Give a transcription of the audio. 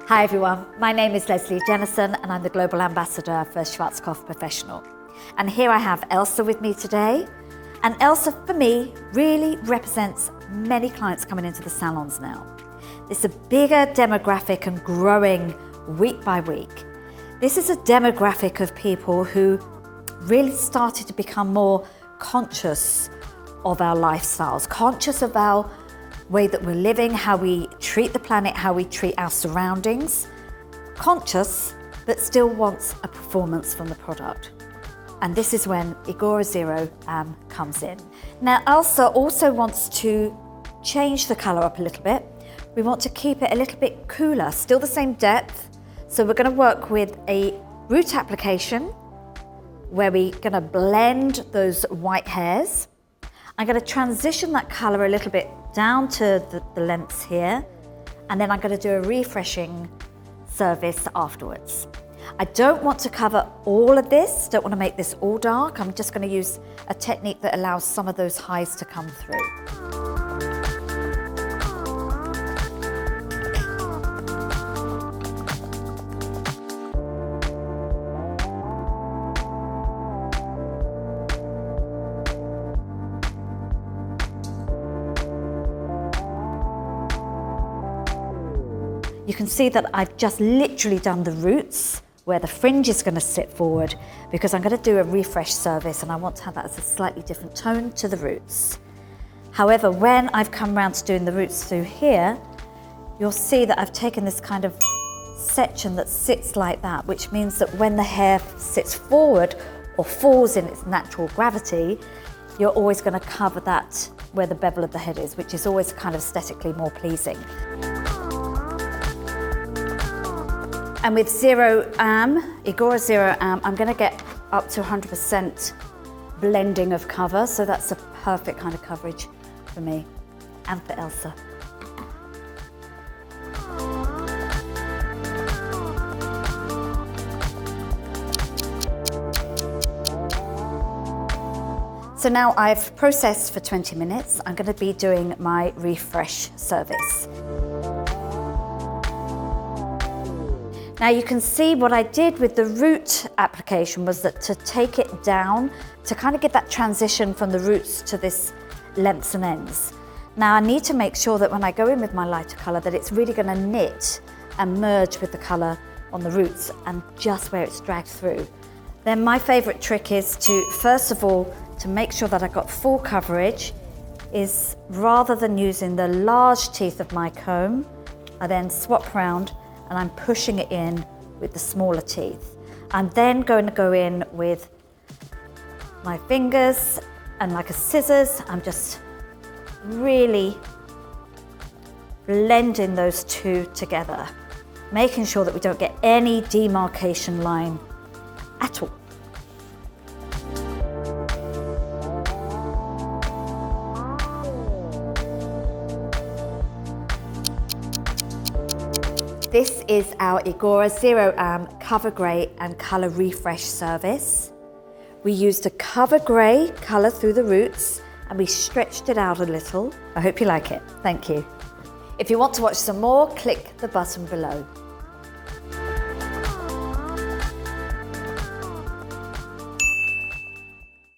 Hi everyone, my name is Lesley Jennison and I'm the Global Ambassador for Schwarzkopf Professional. And here I have Elsa with me today. And Elsa, for me, really represents many clients coming into the salons now. It's a bigger demographic and growing week by week. This is a demographic of people who really started to become more conscious of our lifestyles, conscious of our way that we're living, how we treat the planet, how we treat our surroundings, conscious, but still wants a performance from the product. And this is when IGORA Zero AM comes in. Now, Elsa also wants to change the color up a little bit. We want to keep it a little bit cooler, still the same depth. So we're going to work with a root application where we're going to blend those white hairs. I'm going to transition that color a little bit down to the lengths here, and then I'm going to do a refreshing service afterwards. I don't want to cover all of this, don't want to make this all dark. I'm just going to use a technique that allows some of those highs to come through. You can see that I've just literally done the roots where the fringe is going to sit forward because I'm going to do a refresh service and I want to have that as a slightly different tone to the roots. However, when I've come around to doing the roots through here, you'll see that I've taken this kind of section that sits like that, which means that when the hair sits forward or falls in its natural gravity, you're always going to cover that where the bevel of the head is, which is always kind of aesthetically more pleasing. And with Zero AM, IGORA Zero AM, I'm going to get up to 100% blending of cover, so that's a perfect kind of coverage for me and for Elsa. So now I've processed for 20 minutes. I'm going to be doing my refresh service. Now you can see what I did with the root application was that to take it down, to kind of get that transition from the roots to this lengths and ends. Now I need to make sure that when I go in with my lighter colour that it's really going to knit and merge with the colour on the roots and just where it's dragged through. Then my favourite trick is to, first of all, to make sure that I've got full coverage, is rather than using the large teeth of my comb, I then swap around and I'm pushing it in with the smaller teeth. I'm then going to go in with my fingers and like a scissors, I'm just really blending those two together, making sure that we don't get any demarcation line at all. This is our IGORA Zero AM Cover Grey and Colour Refresh service. We used a cover grey colour through the roots and we stretched it out a little. I hope you like it. Thank you. If you want to watch some more, click the button below.